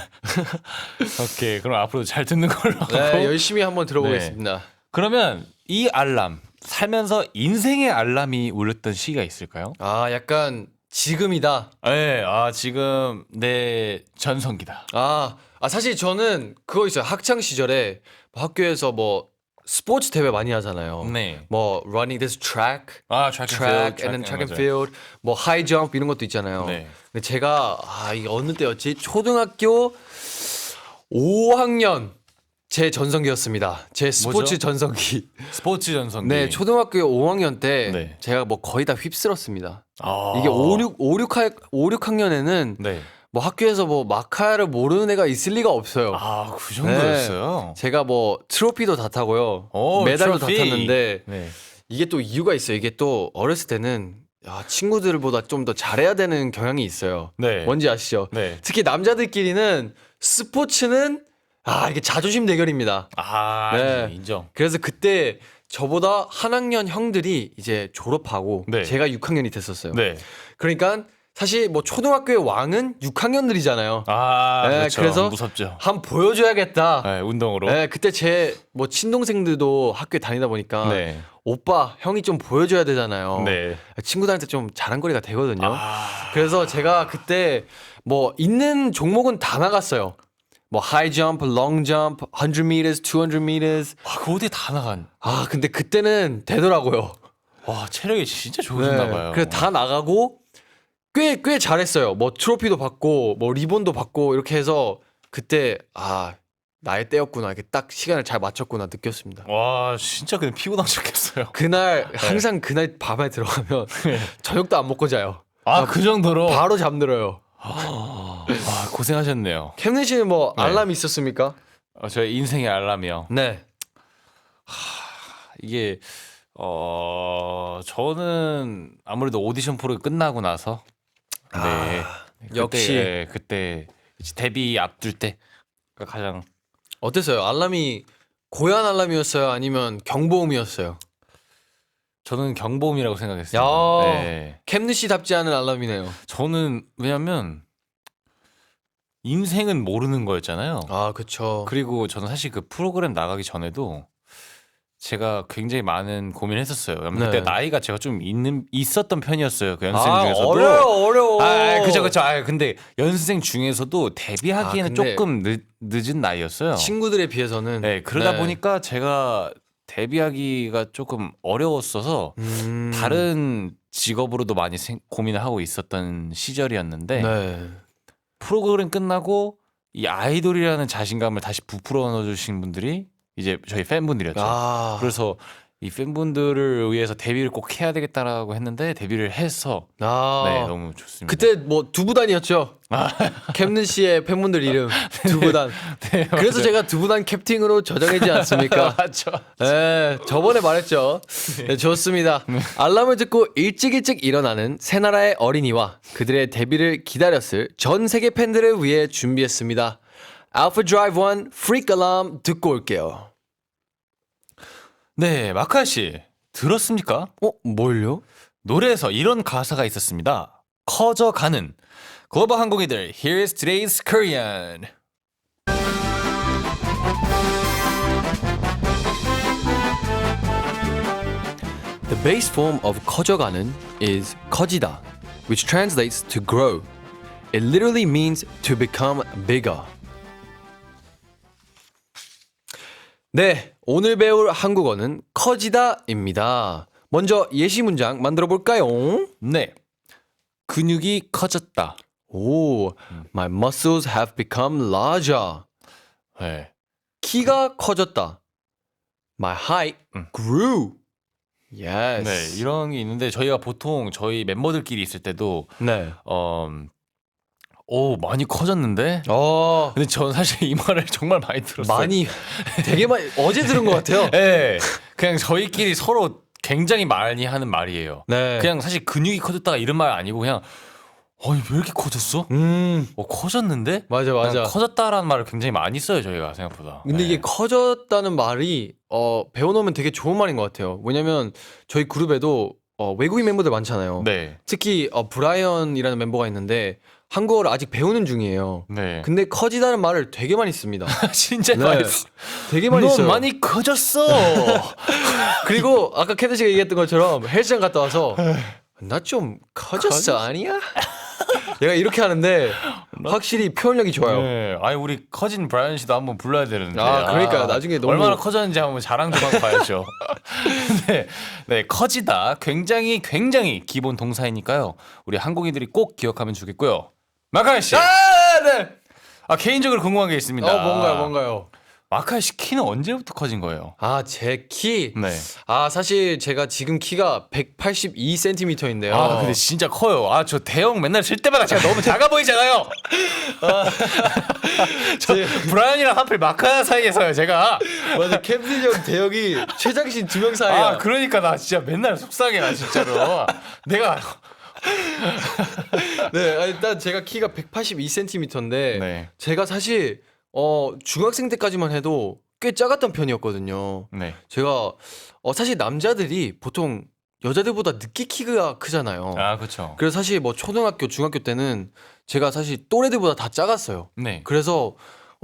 오케이 그럼 앞으로 잘 듣는 걸로 하고. 네, 열심히 한번 들어보겠습니다. 그러면 이 알람 살면서 인생의 알람이 울렸던 시기가 있을까요? 아, 약간 지금이다. 네, 지금 내 전성기다. 사실 저는 그거 있어요. 학창 시절에 학교에서 뭐 스포츠 대회 많이 하잖아요. 네. 뭐 running this track, track and then track and 맞아요. field, 뭐 high jump 이런 것도 있잖아요. 네. 근데 제가 이게 어느 때였지? 초등학교 5학년 제 전성기였습니다. 제 스포츠 뭐죠? 전성기. 스포츠 전성기. 네, 초등학교 5학년 때 네. 제가 뭐 거의 다 휩쓸었습니다. 아. 이게 5, 6학년에는 네. 뭐 학교에서 뭐 마카야를 모르는 애가 있을 리가 없어요. 그 정도였어요. 제가 뭐 트로피도 다 타고요. 오, 메달도 트로피. 다 탔는데 네. 이게 또 이유가 있어요. 이게 또 어렸을 때는 친구들보다 좀 더 잘해야 되는 경향이 있어요. 네. 뭔지 아시죠? 네. 특히 남자들끼리는 스포츠는 이게 자존심 대결입니다. 네. 인정. 그래서 그때 저보다 한 학년 형들이 이제 졸업하고 네. 제가 6학년이 됐었어요. 네. 그러니까 사실 뭐 초등학교의 왕은 6학년들이잖아요. 네, 그렇죠. 그래서 무섭죠. 한번 보여줘야겠다. 네, 운동으로. 네, 그때 제 뭐 친동생들도 학교에 다니다 보니까 네. 오빠 형이 좀 보여줘야 되잖아요. 네. 친구들한테 좀 자랑거리가 되거든요. 그래서 제가 그때 뭐 있는 종목은 다 나갔어요. 뭐 하이 점프, 롱 점프, 100 meters, 200 meters. 그거 어디에 다 나간. 근데 그때는 되더라고요. 와, 체력이 진짜 좋으셨나 봐요. 그래서 다 나가고 꽤 잘했어요. 뭐 트로피도 받고 뭐 리본도 받고 이렇게 해서 그때 나의 때였구나. 이렇게 딱 시간을 잘 맞췄구나 느꼈습니다. 와, 진짜 그냥 피곤하셨겠어요. 그날 항상 그날 밤에 들어가면 저녁도 안 먹고 자요. 그 정도로. 바로 잠들어요. 고생하셨네요. 캠린 씨는 뭐 네. 알람이 있었습니까? 저의 인생의 알람이요. 네. 이게 저는 아무래도 오디션 프로 끝나고 나서 네. 역시. 그때 데뷔 앞둘 때가 가장 어땠어요? 알람이 고얀 알람이었어요? 아니면 경보음이었어요? 저는 경보음이라고 생각했어요. 야, 네. 캠느 씨답지 않은 알람이네요. 저는 왜냐면 인생은 모르는 거였잖아요. 아, 그쵸. 그리고 저는 사실 그 프로그램 나가기 전에도 제가 굉장히 많은 고민을 했었어요. 왜냐면 네. 그때 나이가 제가 좀 있었던 편이었어요. 그 연습생 아, 중에서도. 어려워. 그죠. 근데 연습생 중에서도 데뷔하기에는 근데 조금 늦은 나이였어요. 친구들에 비해서는. 네, 그러다 네. 보니까 제가 데뷔하기가 조금 어려웠어서 음, 다른 직업으로도 많이 고민을 하고 있었던 시절이었는데 네. 프로그램 끝나고 이 아이돌이라는 자신감을 다시 부풀어 넣어주신 분들이 이제 저희 팬분들이었죠. 아, 그래서 이 팬분들을 위해서 데뷔를 꼭 해야 되겠다라고 했는데 데뷔를 해서 아. 네 너무 좋습니다. 그때 뭐 두부단이었죠. 캠는 씨의 팬분들 이름 두부단. 네, 그래서 맞아요. 제가 두부단 캐프팅으로 저장하지 않습니까? 맞죠. 네, 저번에 말했죠. 네, 좋습니다. 알람을 듣고 일찍 일어나는 새 나라의 어린이와 그들의 데뷔를 기다렸을 전 세계 팬들을 위해 준비했습니다. Alpha Drive 1 Freak Alarm 듣고 올게요. 네, 마카 씨 들었습니까? 뭘요? 노래에서 이런 가사가 있었습니다. 커져가는 글로벌 항공이들 Here's today's Korean. The base form of 커져가는 is 커지다, which translates to grow. It literally means to become bigger. 네, 오늘 배울 한국어는 커지다입니다. 먼저 예시 문장 만들어 볼까요? 네, 근육이 커졌다. 오, my muscles have become larger. 네, 키가 커졌다. My height grew. Yes. 네 이런 게 있는데 저희가 보통 저희 멤버들끼리 있을 때도 네. 오 많이 커졌는데. 근데 전 사실 이 말을 정말 많이 들었어요. 많이 되게 많이 어제 들은 것 같아요. 네, 그냥 저희끼리 서로 굉장히 많이 하는 말이에요. 네. 그냥 사실 근육이 커졌다가 이런 말 아니고 그냥 왜 이렇게 커졌어? 커졌는데? 맞아. 그냥 커졌다라는 말을 굉장히 많이 써요 저희가 생각보다. 근데 네. 이게 커졌다는 말이 배워놓으면 되게 좋은 말인 것 같아요. 왜냐면 저희 그룹에도 외국인 멤버들 많잖아요. 네, 특히 브라이언이라는 멤버가 있는데 한국어를 아직 배우는 중이에요. 네. 근데 커지다는 말을 되게 많이 씁니다. 진짜 네. 많이 써. 되게 많이 너 써요. 많이 커졌어. 그리고 아까 캐드 씨가 얘기했던 것처럼 헬스장 갔다 와서 나 좀 커졌어 아니야? 얘가 이렇게 하는데 확실히 표현력이 좋아요. 네, 아니 우리 커진 브라이언 씨도 한번 불러야 되는데. 그러니까요. 나중에 너무 얼마나 커졌는지 한번 자랑 좀 한번 봐야죠. 네, 커지다 굉장히 기본 동사이니까요. 우리 한국인들이 꼭 기억하면 좋겠고요. 마카이 씨. 네. 개인적으로 궁금한 게 있습니다. 뭔가요? 마카이 씨 키는 언제부터 커진 거예요? 제 키. 네. 사실 제가 지금 키가 182cm인데요. 근데 진짜 커요. 저 대형 맨날 칠 때마다 제가 너무 작아 보이잖아요. 저 브라이언이랑 하필 마카 사이에서요, 제가. 맞아. 캠슨 형 대역이 최장신 2명 사이야. 그러니까 나 진짜 맨날 속상해, 나 진짜로. 내가. 네, 일단 제가 키가 182cm인데 네. 제가 사실 중학생 때까지만 해도 꽤 작았던 편이었거든요. 네. 제가 사실 남자들이 보통 여자들보다 늦게 키가 크잖아요. 그렇죠. 그래서 사실 뭐 초등학교, 중학교 때는 제가 사실 또래들보다 다 작았어요. 네. 그래서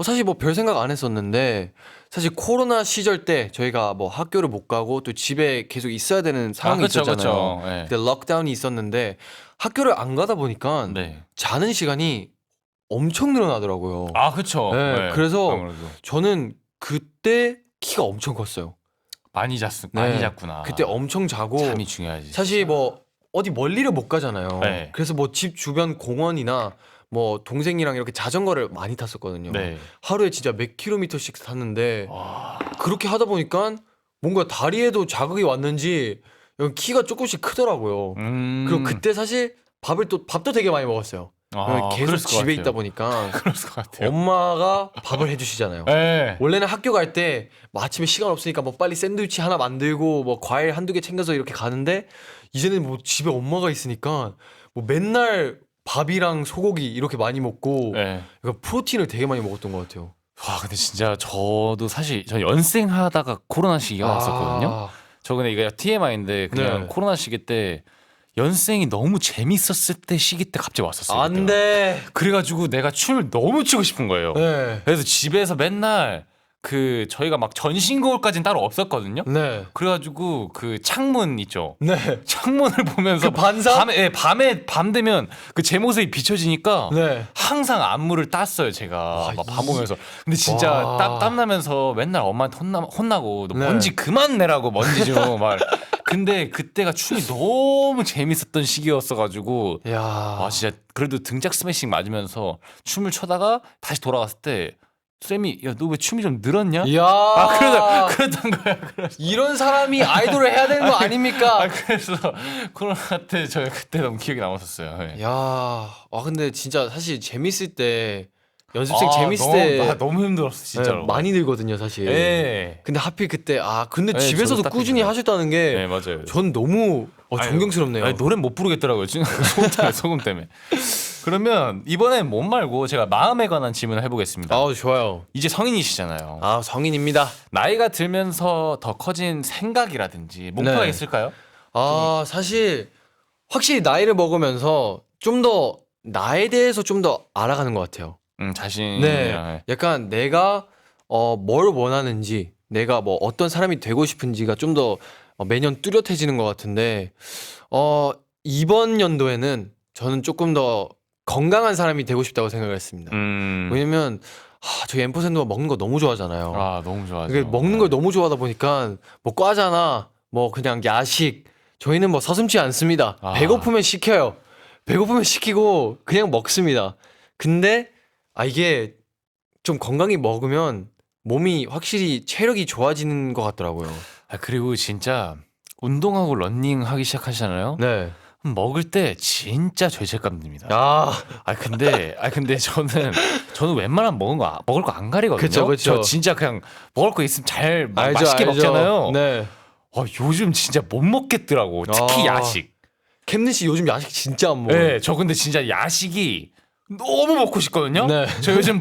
사실 뭐 별 생각 안 했었는데 사실 코로나 시절 때 저희가 뭐 학교를 못 가고 또 집에 계속 있어야 되는 상황이 그쵸, 있었잖아요. 그쵸. 네. 그때 록다운이 있었는데 학교를 안 가다 보니까 네. 자는 시간이 엄청 늘어나더라고요. 그렇죠. 네, 그래서 아무래도. 저는 그때 키가 엄청 컸어요. 많이 네. 잤구나. 그때 엄청 자고 잠이 중요하지. 사실 뭐 어디 멀리를 못 가잖아요. 네. 그래서 뭐 집 주변 공원이나 뭐 동생이랑 이렇게 자전거를 많이 탔었거든요. 네. 하루에 진짜 몇 킬로미터씩 탔는데 그렇게 하다 보니까 뭔가 다리에도 자극이 왔는지 여기 키가 조금씩 크더라고요. 그리고 그때 사실 밥도 되게 많이 먹었어요. 계속 그랬을 것 집에 같아요. 있다 보니까 그랬을 것 같아요. 엄마가 밥을 해주시잖아요. 네. 원래는 학교 갈 때 뭐 아침에 시간 없으니까 뭐 빨리 샌드위치 하나 만들고 뭐 과일 한두 개 챙겨서 이렇게 가는데 이제는 뭐 집에 엄마가 있으니까 뭐 맨날 밥이랑 소고기 이렇게 많이 먹고 네. 그러니까 프로틴을 되게 많이 먹었던 것 같아요. 와 근데 진짜 저도 사실 저 연생하다가 코로나 시기가 왔었거든요. 저 근데 이거 TMI인데 그냥 네. 코로나 시기 때 연생이 너무 재밌었을 때 시기 때 갑자기 왔었어요. 그때가. 안돼. 그래가지고 내가 춤을 너무 추고 싶은 거예요. 네. 그래서 집에서 맨날 그 저희가 막 전신 거울까지는 따로 없었거든요. 네. 그래가지고 그 창문 있죠. 네. 창문을 보면서 그 반사? 밤에 밤 되면 그 제 모습이 비춰지니까 네. 항상 안무를 땄어요 제가 막 밤 이- 보면서. 근데 진짜 와. 땀 나면서 맨날 엄마한테 혼나고 너 네. 먼지 그만 내라고 먼지 좀 막. 근데 그때가 춤이 너무 재밌었던 시기였어가지고 야. 아 진짜 그래도 등짝 스매싱 맞으면서 춤을 춰다가 다시 돌아갔을 때 쌤이 야 너 왜 춤이 좀 늘었냐? 이야. 그러던 거야. 이런 사람이 아이돌을 해야 되는 거 아닙니까? 그래서 코로나 때 저 그때 너무 기억이 남았었어요. 네. 야. 아 근데 진짜 사실 재밌을 때 연습생 아, 재밌을 때 너무 힘들었어 진짜로. 네, 많이 들거든요, 사실. 예. 근데 하필 그때 근데 네, 집에서도 저도 딱 꾸준히 그래요. 하셨다는 게 네 맞아요. 전 너무 존경스럽네요. 아니, 노래 못 부르겠더라고요. 지금 소금 때문에. 그러면 이번엔 몸 말고 제가 마음에 관한 질문을 해보겠습니다. 좋아요. 이제 성인이시잖아요. 성인입니다. 나이가 들면서 더 커진 생각이라든지 목표가 네. 있을까요? 사실 확실히 나이를 먹으면서 좀 더 나에 대해서 좀 더 알아가는 것 같아요. 자신. 네. 약간 내가 뭘 원하는지, 내가 뭐 어떤 사람이 되고 싶은지가 좀 더 매년 뚜렷해지는 것 같은데 이번 연도에는 저는 조금 더 건강한 사람이 되고 싶다고 생각을 했습니다. 왜냐면 저희 엠퍼센드가 먹는 거 너무 좋아하잖아요. 아 너무 좋아하죠. 이게 먹는 걸 너무 좋아하다 보니까 뭐 과자나 뭐 그냥 야식 저희는 뭐 서슴지 않습니다. 아. 배고프면 시켜요. 배고프면 시키고 그냥 먹습니다. 근데 이게 좀 건강히 먹으면 몸이 확실히 체력이 좋아지는 것 같더라고요. 그리고 진짜 운동하고 러닝 하기 시작하시잖아요. 네. 먹을 때 진짜 죄책감 듭니다. 아, 근데 저는 웬만하면 먹을 거 안 가리거든요. 그쵸, 그쵸. 저 진짜 그냥 먹을 거 있으면 잘 알죠, 맛있게 알죠. 먹잖아요. 네. 요즘 진짜 못 먹겠더라고. 특히 야식. 캠든 씨 요즘 야식 진짜 안 먹어요. 네, 저 근데 진짜 야식이 너무 먹고 싶거든요. 네. 저 요즘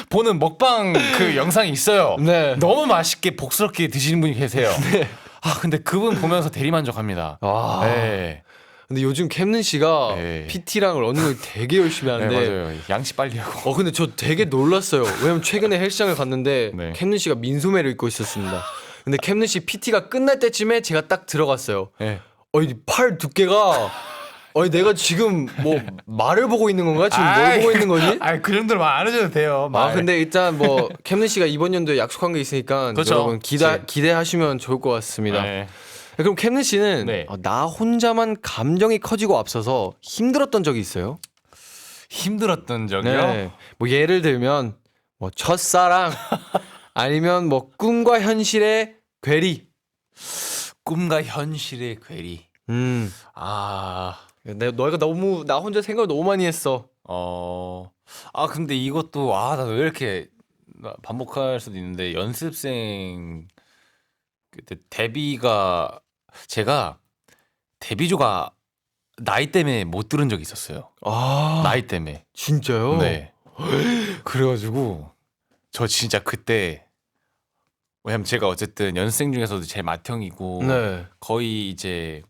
보는 먹방 그 영상이 있어요. 네. 너무 맛있게 복스럽게 드시는 분이 계세요. 근데 그분 보면서 대리만족합니다. 네. 근데 요즘 캠든 씨가 네. PT랑 러닝을 되게 열심히 네, 하는데 맞아요. 양치 빨리 하고. 근데 저 되게 놀랐어요. 왜냐면 최근에 헬스장을 갔는데 네. 캠든 씨가 민소매를 입고 있었습니다. 근데 캠든 씨 PT가 끝날 때쯤에 제가 딱 들어갔어요. 네. 팔 두께가 내가 지금 뭐 말을 보고 있는 건가? 지금 뭘 보고 있는 거지? 그 정도로 말 안 해줘도 돼요. 근데 일단 뭐 캠든 씨가 이번 연도에 약속한 게 있으니까 그렇죠. 여러분 그치. 기대하시면 좋을 것 같습니다. 네. 그럼 캠든 씨는 네. 나 혼자만 감정이 커지고 앞서서 힘들었던 적이 있어요? 힘들었던 적이요? 네. 뭐 예를 들면 뭐 첫사랑 아니면 뭐 꿈과 현실의 괴리. 꿈과 현실의 괴리. 너희가 너무 나 혼자 생각을 너무 많이 했어. 근데 이것도 나 왜 이렇게 반복할 수도 있는데 연습생 그때 제가 데뷔조가 나이 때문에 못 들은 적이 있었어요. 나이 때문에. 진짜요? 네. 그래가지고 저 진짜 그때 왜냐면 제가 어쨌든 연습생 중에서도 제일 맏형이고 네. 거의 이제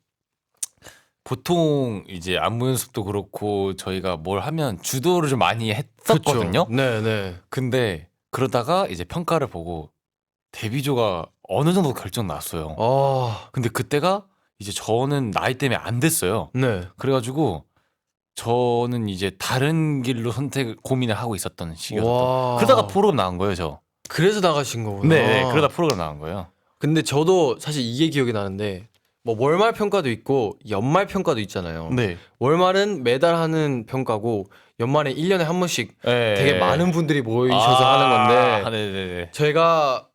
보통 이제 안무 연습도 그렇고 저희가 뭘 하면 주도를 좀 많이 했었거든요. 네네. 근데 그러다가 이제 평가를 보고 데뷔조가 어느 정도 결정 났어요. 근데 그때가 이제 저는 나이 때문에 안 됐어요. 네. 그래가지고 저는 이제 다른 길로 고민을 하고 있었던 시기였어요. 와. 그러다가 프로그램 나온 거예요, 저. 그래서 나가신 거구나. 네, 그러다 프로그램 나온 거예요. 근데 저도 사실 이게 기억이 나는데 뭐 월말 평가도 있고 연말 평가도 있잖아요. 네. 월말은 매달 하는 평가고 연말에 1년에 한 번씩 네. 되게 많은 분들이 모이셔서 하는 건데 네네네. 저희가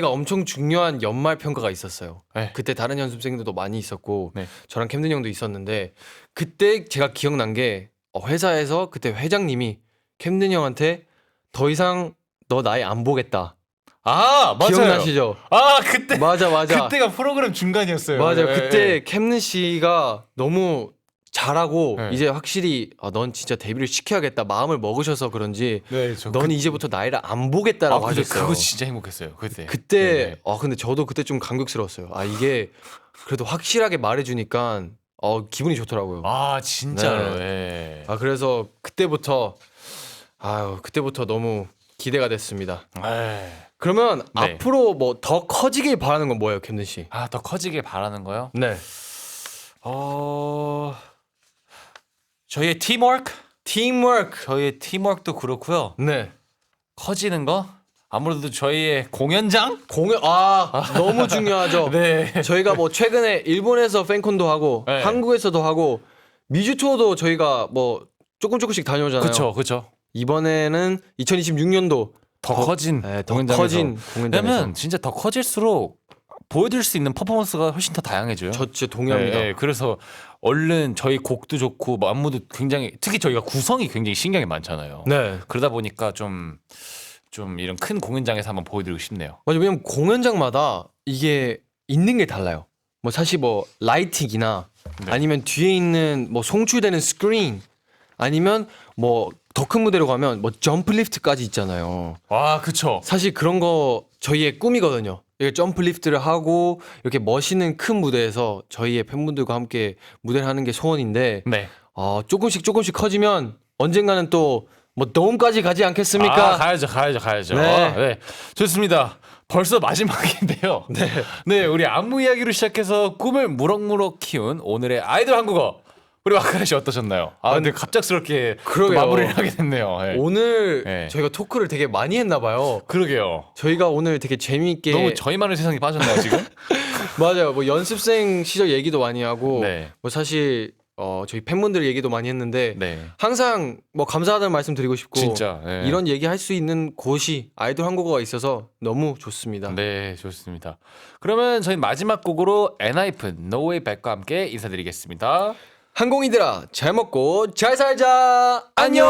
엄청 중요한 연말 평가가 있었어요. 네. 그때 다른 연습생들도 많이 있었고 네. 저랑 캠든 형도 있었는데 그때 제가 기억난 게 회사에서 그때 회장님이 캠든 형한테 더 이상 너 나이 안 보겠다. 맞아요. 기억나시죠? 그때 맞아. 그때가 프로그램 중간이었어요. 맞아요. 네, 그때 네. 캠든 씨가 너무 잘하고 네. 이제 확실히 넌 진짜 데뷔를 시켜야겠다 마음을 먹으셔서 그런지 네, 넌 이제부터 나이를 안 보겠다라고 근데 하셨어요. 그거 진짜 행복했어요. 그때. 그때 네. 근데 저도 그때 좀 감격스러웠어요. 이게 그래도 확실하게 말해주니까 기분이 좋더라고요. 진짜로. 네. 그래서 그때부터 너무 기대가 됐습니다. 에이. 그러면 네. 앞으로 뭐 더 커지길 바라는 건 뭐예요, 캠든 씨? 더 커지길 바라는 거요? 네. 저희의 팀워크? 팀워크. 저희의 팀워크도 그렇고요. 네. 커지는 거? 아무래도 저희의 공연장? 공연 너무 중요하죠. 네. 저희가 뭐 최근에 일본에서 팬콘도 하고 네. 한국에서도 하고 미주 투어도 저희가 뭐 조금씩 다녀오잖아요. 그쵸. 이번에는 2026년도 더 커진 더 공연장에서. 커진 공연장에서 왜냐면 진짜 더 커질수록 보여드릴 수 있는 퍼포먼스가 훨씬 더 다양해져요. 저 진짜 동의합니다. 네, 그래서 얼른 저희 곡도 좋고 뭐 안무도 굉장히 특히 저희가 구성이 굉장히 신경이 많잖아요. 네. 그러다 보니까 좀 이런 큰 공연장에서 한번 보여드리고 싶네요. 맞아요. 왜냐면 공연장마다 이게 있는 게 달라요. 뭐 사실 뭐 라이팅이나 네. 아니면 뒤에 있는 뭐 송출되는 스크린 아니면 뭐 더 큰 무대로 가면 뭐 점프 리프트까지 있잖아요. 와, 그쵸. 사실 그런 거 저희의 꿈이거든요. 이렇게 점프 리프트를 하고 이렇게 멋있는 큰 무대에서 저희의 팬분들과 함께 무대를 하는 게 소원인데 네. 조금씩 커지면 언젠가는 또 뭐 도움까지 가지 않겠습니까? 가야죠. 네. 네. 좋습니다. 벌써 마지막인데요. 네, 우리 안무 이야기로 시작해서 꿈을 무럭무럭 키운 오늘의 아이돌 한국어. 우리 마카라 씨 어떠셨나요? 근데 갑작스럽게 또 그러게요. 마무리를 하게 됐네요. 네. 오늘 네. 저희가 토크를 되게 많이 했나 봐요. 그러게요. 저희가 오늘 되게 재미있게 너무 저희만의 세상에 빠졌나요, 지금? 맞아요. 뭐 연습생 시절 얘기도 많이 하고 네. 뭐 사실 저희 팬분들 얘기도 많이 했는데 네. 항상 뭐 감사하다는 말씀 드리고 싶고 진짜. 네. 이런 얘기 할 수 있는 곳이 아이돌 한국어가 있어서 너무 좋습니다. 네, 좋습니다. 그러면 저희 마지막 곡으로 엔하이픈 No Way Back과 함께 인사드리겠습니다. 항공이들아 잘 먹고 잘 살자. 안녕.